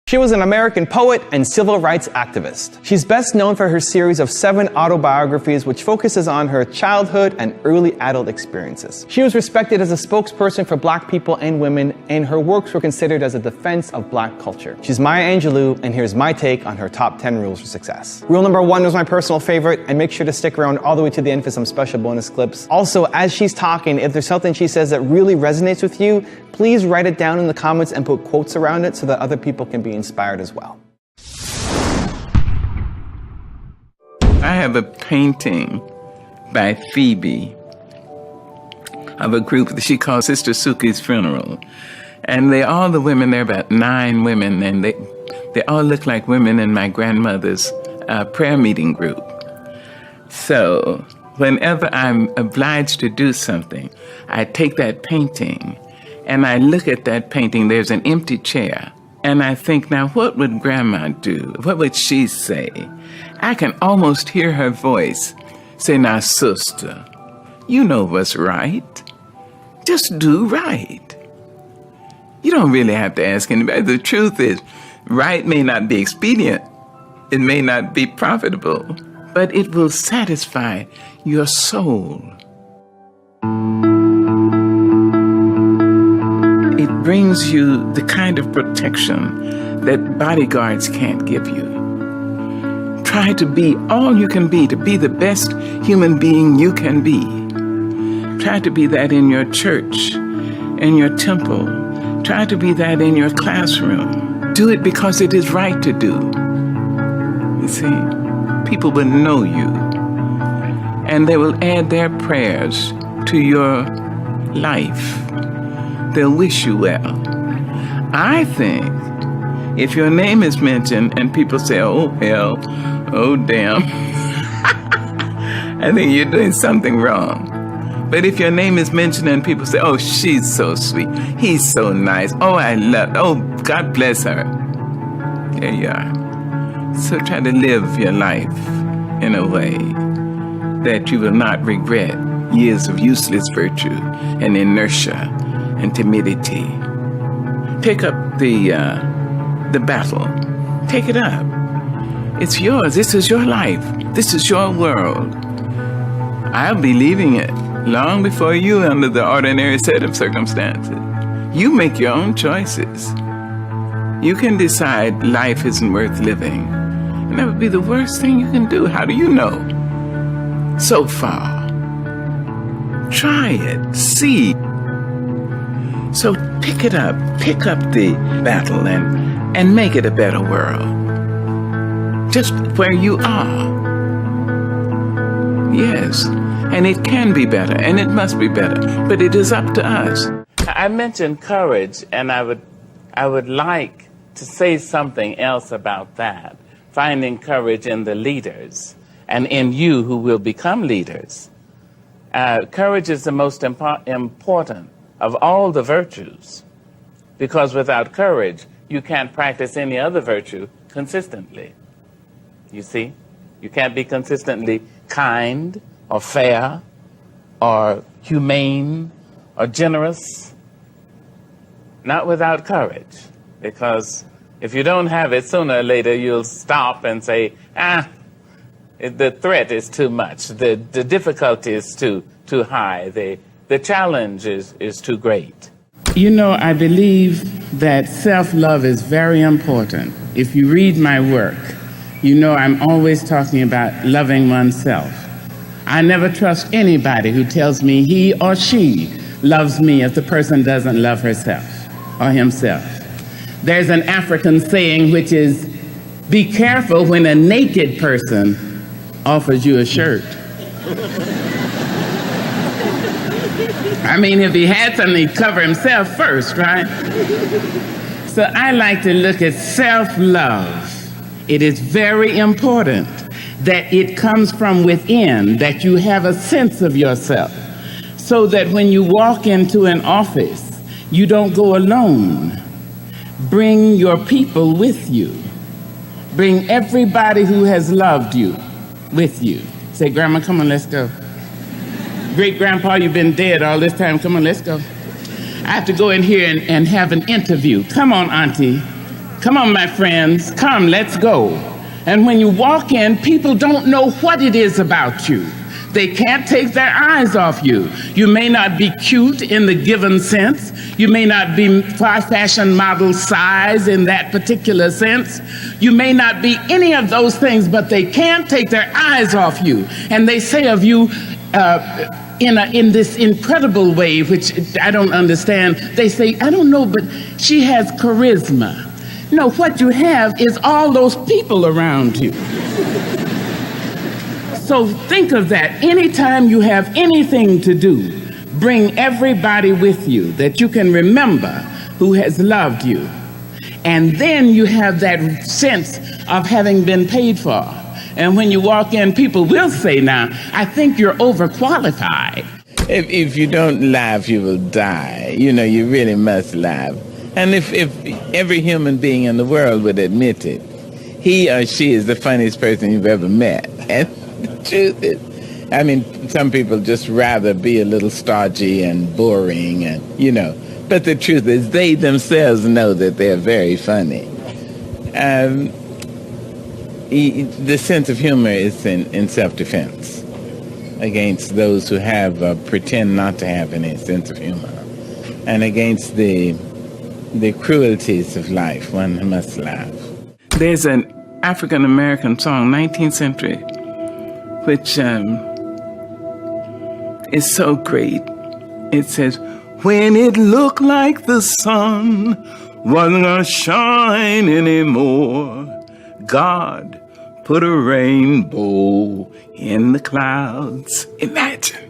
She was an American poet and civil rights activist. She's best known for her series of 7 autobiographies which focuses on her childhood and early adult experiences. She was respected as a spokesperson for Black people and women, and her works were considered as a defense of Black culture. She's Maya Angelou, and here's my take on her top 10 rules for success. Rule number 1 was my personal favorite, and make sure to stick around all the way to the end for some special bonus clips. Also, as she's talking, if there's something she says that really resonates with you, please write it down in the comments and put quotes around it so that other people can be inspired as well. I have a painting by Phoebe of a group that she calls Sister Suki's Funeral. And all the women, there are about 9 women, and they all look like women in my grandmother's prayer meeting group. So whenever I'm obliged to do something, I take that painting and I look at that painting. There's an empty chair. And I think, now, what would Grandma do? What would she say? I can almost hear her voice say, now, sister, you know what's right. Just do right. You don't really have to ask anybody. The truth is, right may not be expedient. It may not be profitable, but it will satisfy your soul. It brings you the kind of protection that bodyguards can't give you. Try to be all you can be, to be the best human being you can be. Try to be that in your church, in your temple. Try to be that in your classroom. Do it because it is right to do. You see, people will know you, and they will add their prayers to your life. They'll wish you well. I think if your name is mentioned and people say, oh, hell, oh, damn, I think you're doing something wrong. But if your name is mentioned and people say, oh, she's so sweet, he's so nice, oh, I love, oh, God bless her. There you are. So try to live your life in a way that you will not regret years of useless virtue and inertia and timidity. Pick up the battle. Take it up. It's yours. This is your life. This is your world. I'll be leaving it long before you under the ordinary set of circumstances. You make your own choices. You can decide life isn't worth living. And that would be the worst thing you can do. How do you know? So far. Try it. See. So pick it up, pick up the battle and make it a better world. Just where you are. Yes, and it can be better, and it must be better, but it is up to us. I mentioned courage, and I would like to say something else about that. Finding courage in the leaders and in you who will become leaders. Courage is the most important of all the virtues, because without courage, you can't practice any other virtue consistently. You see? You can't be consistently kind or fair or humane or generous. Not without courage, because if you don't have it, sooner or later you'll stop and say, the threat is too much, the difficulty is too high, the challenge is too great. You know, I believe that self-love is very important. If you read my work, you know I'm always talking about loving oneself. I never trust anybody who tells me he or she loves me if the person doesn't love herself or himself. There's an African saying which is, be careful when a naked person offers you a shirt. I mean, if he had something, he'd cover himself first, right? So I like to look at self-love. It is very important that it comes from within, that you have a sense of yourself, so that when you walk into an office, you don't go alone. Bring your people with you. Bring everybody who has loved you with you. Say, Grandma, come on, let's go. Great-grandpa, you've been dead all this time. Come on, let's go. I have to go in here and have an interview. Come on, Auntie. Come on, my friends, come, let's go. And when you walk in, people don't know what it is about you. They can't take their eyes off you. You may not be cute in the given sense. You may not be fashion model size in that particular sense. You may not be any of those things, but they can't take their eyes off you. And they say of you in this incredible way, which I don't understand, they say, I don't know, but she has charisma. No, what you have is all those people around you. So think of that. Anytime you have anything to do, bring everybody with you that you can remember who has loved you. And then you have that sense of having been paid for. And when you walk in, people will say, now, I think you're overqualified. If you don't laugh, you will die. You know, you really must laugh. And if every human being in the world would admit it, he or she is the funniest person you've ever met. And the truth is, I mean, some people just rather be a little stodgy and boring and, you know. But the truth is, they themselves know that they're very funny. The sense of humor is in self-defense against those who have pretend not to have any sense of humor, and against the cruelties of life. One must laugh. There's an African-American song, 19th century, which is so great. It says, when it looked like the sun wasn't gonna shine anymore, God put a rainbow in the clouds. Imagine.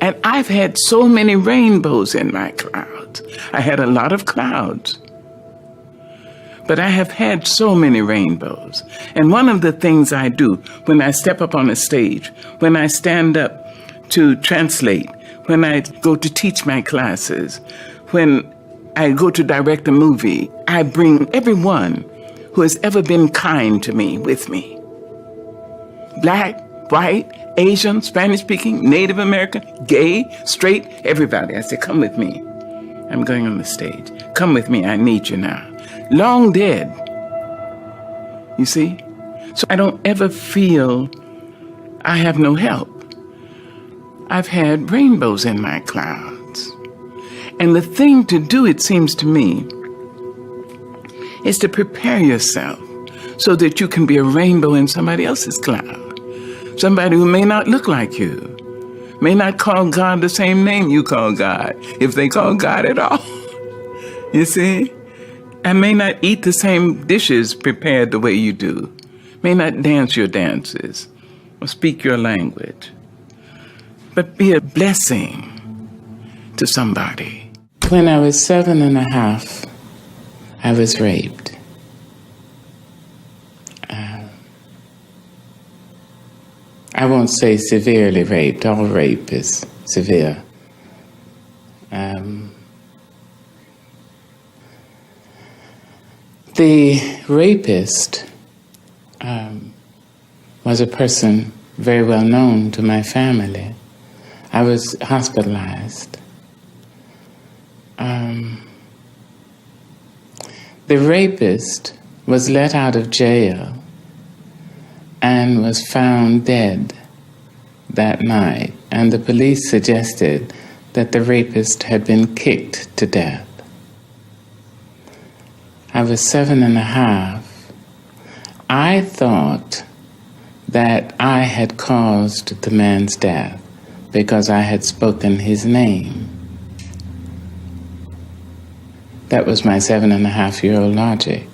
And I've had so many rainbows in my clouds. I had a lot of clouds. But I have had so many rainbows. And one of the things I do when I step up on a stage, when I stand up to translate, when I go to teach my classes, when I go to direct a movie, I bring everyone who has ever been kind to me with me. Black, white, Asian, Spanish-speaking, Native American, gay, straight, everybody. I say, come with me. I'm going on the stage. Come with me, I need you now. Long dead, you see? So I don't ever feel I have no help. I've had rainbows in my clouds. And the thing to do, it seems to me, is to prepare yourself so that you can be a rainbow in somebody else's cloud. Somebody who may not look like you, may not call God the same name you call God, if they call God at all. You see? And may not eat the same dishes prepared the way you do, may not dance your dances or speak your language, but be a blessing to somebody. When I was 7.5, I was raped. I won't say severely raped. All rape is severe. The rapist was a person very well known to my family. I was hospitalized. The rapist was let out of jail and was found dead that night, and the police suggested that the rapist had been kicked to death. I was 7.5. I thought that I had caused the man's death because I had spoken his name. That was my 7.5-year-old logic.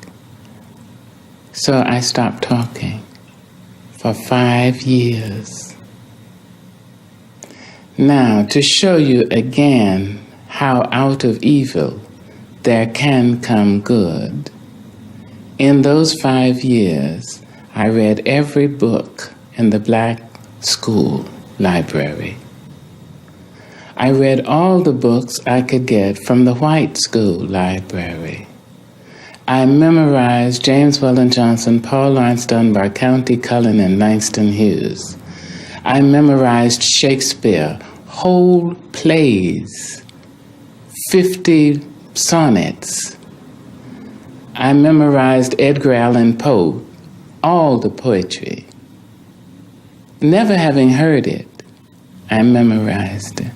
So I stopped talking for 5 years. Now, to show you again how out of evil there can come good, in those 5 years, I read every book in the black school library. I read all the books I could get from the white school library. I memorized James Weldon Johnson, Paul Laurence Dunbar, County Cullen, and Langston Hughes. I memorized Shakespeare, whole plays, 50 sonnets. I memorized Edgar Allan Poe, all the poetry. Never having heard it, I memorized it.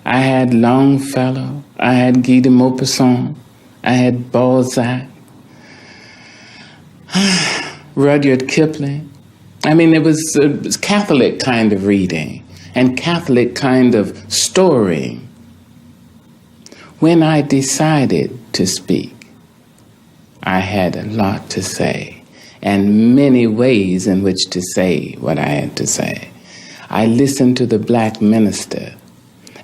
I had Longfellow, I had Guy de Maupassant, I had Balzac, Rudyard Kipling. I mean, it was a Catholic kind of reading and Catholic kind of story. When I decided to speak, I had a lot to say and many ways in which to say what I had to say. I listened to the black minister.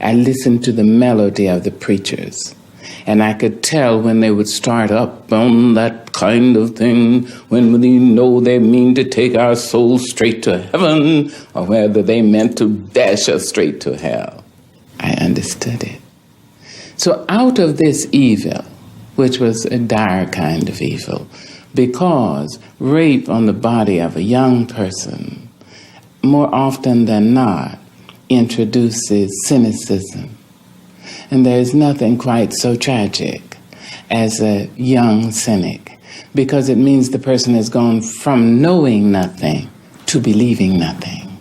I listened to the melody of the preachers. And I could tell when they would start up on that kind of thing, when they know they mean to take our souls straight to heaven, or whether they meant to dash us straight to hell. I understood it. So out of this evil, which was a dire kind of evil, because rape on the body of a young person, more often than not, introduces cynicism. And there's nothing quite so tragic as a young cynic, because it means the person has gone from knowing nothing to believing nothing.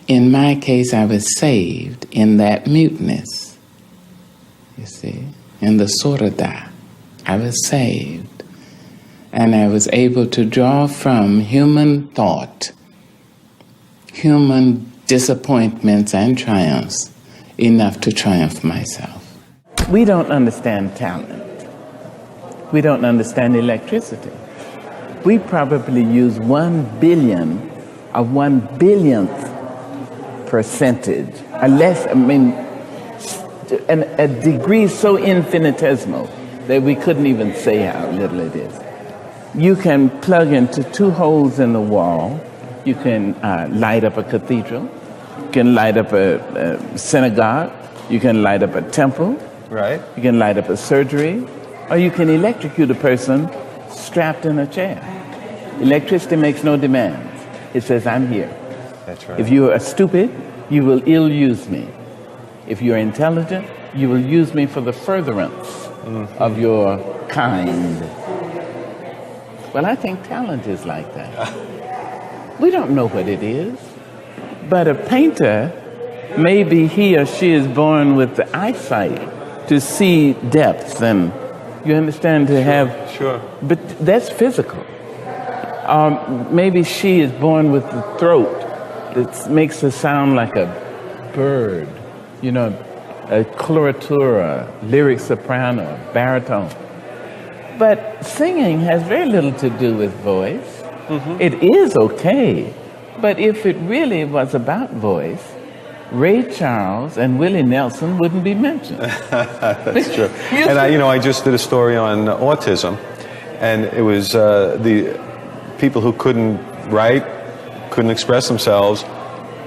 In my case, I was saved in that muteness, you see, in the sorada. I was saved, and I was able to draw from human thought, human disappointments and triumphs, enough to triumph myself. We don't understand talent. We don't understand electricity. We probably use 1 billion of 1 billionth percentage, a degree so infinitesimal that we couldn't even say how little it is. You can plug into 2 holes in the wall. You can light up a cathedral. You can light up a synagogue. You can light up a temple. Right. You can light up a surgery. Or you can electrocute a person strapped in a chair. Electricity makes no demands. It says, I'm here. That's right. If you are stupid, you will ill-use me. If you're intelligent, you will use me for the furtherance of your kind. Well, I think talent is like that. We don't know what it is. But a painter, maybe he or she is born with the eyesight to see depths, and you understand, to have... Sure. But that's physical. Maybe she is born with the throat that makes her sound like a bird, you know, a coloratura, lyric soprano, baritone. But singing has very little to do with voice. Mm-hmm. It is okay. But if it really was about voice, Ray Charles and Willie Nelson wouldn't be mentioned. That's true. And I just did a story on autism, and it was the people who couldn't write, couldn't express themselves,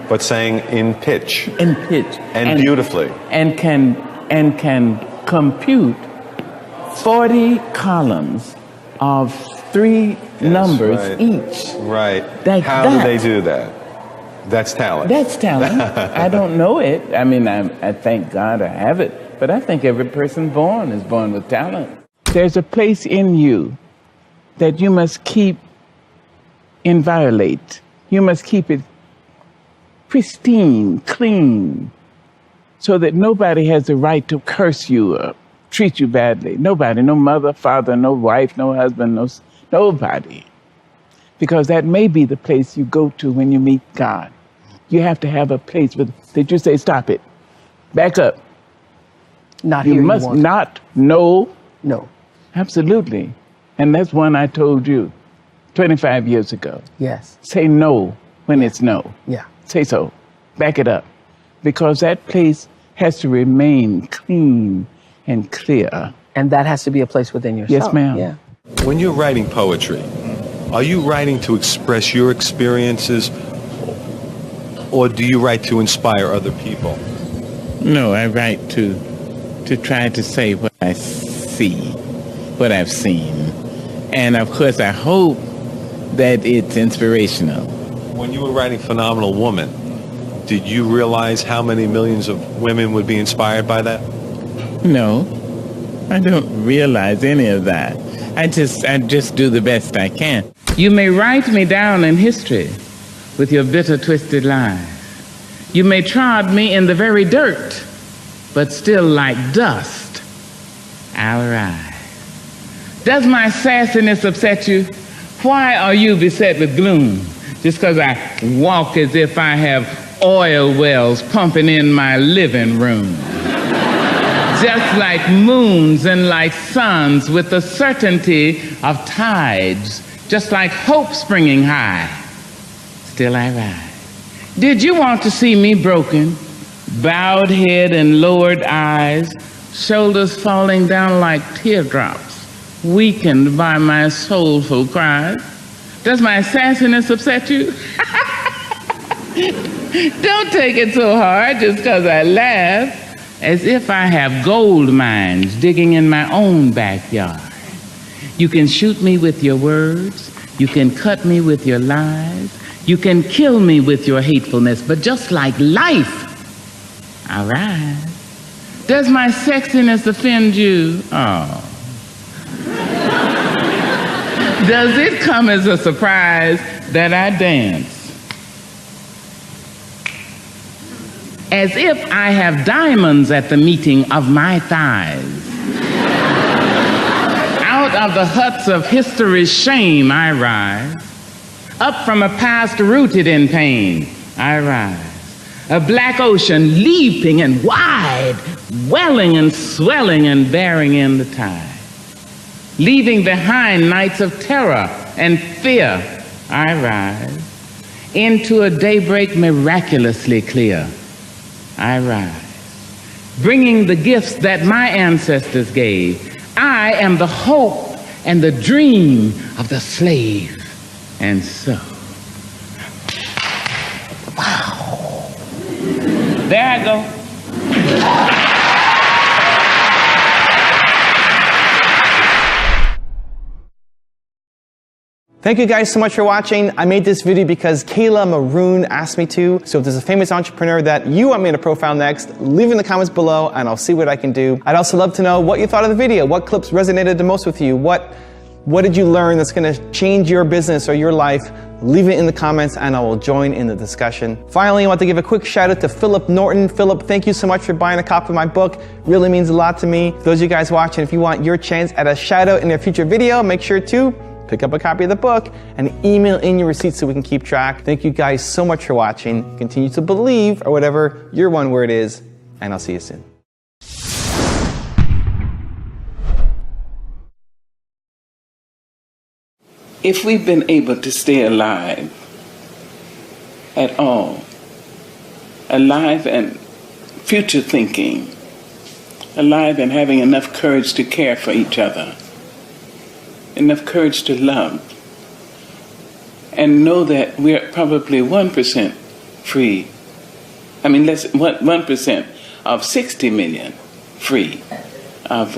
but sang in pitch. In pitch. And beautifully. And can compute 40 columns of 3 numbers each. Right. How do they do that? That's talent. That's talent. I don't know it. I mean, I thank God I have it. But I think every person born is born with talent. There's a place in you that you must keep inviolate. You must keep it pristine, clean, so that nobody has the right to curse you or treat you badly. Nobody, no mother, father, no wife, no husband, nobody. Because that may be the place you go to when you meet God. You have to have a place that you say, stop it, back up. Not you here. Must not, no. No. Absolutely. And that's one I told you 25 years ago. Yes. Say no when it's no. Yeah. Say so. Back it up. Because that place has to remain clean and clear. And that has to be a place within yourself. Yes, ma'am. Yeah. When you're writing poetry, are you writing to express your experiences, or do you write to inspire other people? No, I write to try to say what I see, what I've seen. And of course, I hope that it's inspirational. When you were writing Phenomenal Woman, did you realize how many millions of women would be inspired by that? No, I don't realize any of that. I just do the best I can. You may write me down in history with your bitter, twisted lies. You may trod me in the very dirt, but still like dust, I'll rise. Does my sassiness upset you? Why are you beset with gloom? Just because I walk as if I have oil wells pumping in my living room. Just like moons and like suns with the certainty of tides, just like hope springing high, still I rise. Did you want to see me broken, bowed head and lowered eyes, shoulders falling down like teardrops, weakened by my soulful cries? Does my sassiness upset you? Don't take it so hard just because I laugh, as if I have gold mines digging in my own backyard. You can shoot me with your words, you can cut me with your lies, you can kill me with your hatefulness, but just like life, I rise. Does my sexiness offend you? Oh. Does it come as a surprise that I dance as if I have diamonds at the meeting of my thighs? Out of the huts of history's shame I rise. Up from a past rooted in pain I rise. A black ocean leaping and wide, welling and swelling and bearing in the tide. Leaving behind nights of terror and fear, I rise. Into a daybreak miraculously clear, I rise. Bringing the gifts that my ancestors gave. I am the hope and the dream of the slave. And so, wow. There I go. Thank you guys so much for watching. I made this video because Kayla Maroon asked me to. So if there's a famous entrepreneur that you want me to profile next, leave in the comments below and I'll see what I can do. I'd also love to know what you thought of the video. What clips resonated the most with you? What did you learn that's gonna change your business or your life? Leave it in the comments and I will join in the discussion. Finally, I want to give a quick shout out to Philip Norton. Philip, thank you so much for buying a copy of my book. Really means a lot to me. For those of you guys watching, if you want your chance at a shout out in a future video, make sure to pick up a copy of the book and email in your receipts so we can keep track. Thank you guys so much for watching. Continue to believe, or whatever your one word is, and I'll see you soon. If we've been able to stay alive at all, alive and future thinking, alive and having enough courage to care for each other, enough courage to love, and know that we're probably 1% free. I mean, 1% of 60 million free of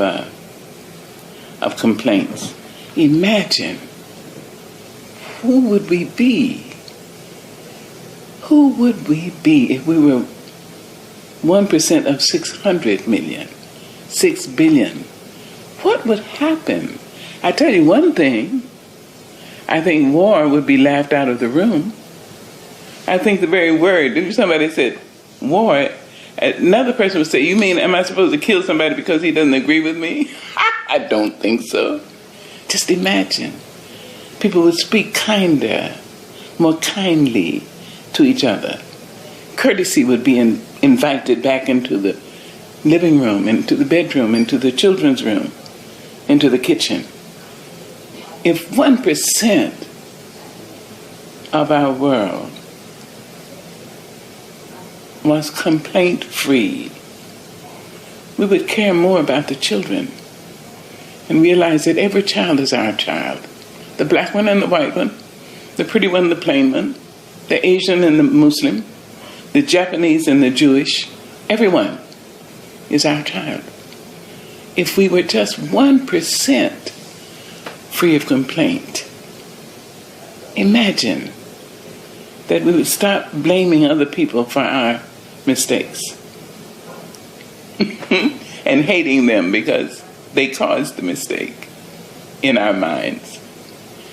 complaints. Imagine, who would we be? Who would we be if we were 1% of 600 million, 6 billion? What would happen? I tell you one thing, I think war would be laughed out of the room. I think the very word, if somebody said war, another person would say, you mean, am I supposed to kill somebody because he doesn't agree with me? I don't think so. Just imagine. People would speak kinder, more kindly to each other. Courtesy would be invited back into the living room, into the bedroom, into the children's room, into the kitchen. If 1% of our world was complaint-free, we would care more about the children and realize that every child is our child. The black one and the white one, the pretty one and the plain one, the Asian and the Muslim, the Japanese and the Jewish, everyone is our child. If we were just 1% free of complaint, imagine that we would stop blaming other people for our mistakes and hating them because they caused the mistake in our minds.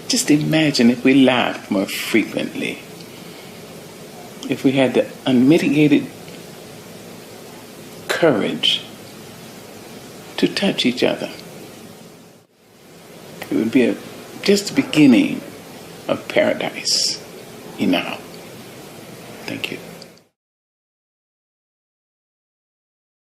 Just imagine if we laughed more frequently, if we had the unmitigated courage to touch each other. It would be just the beginning of paradise. Thank you.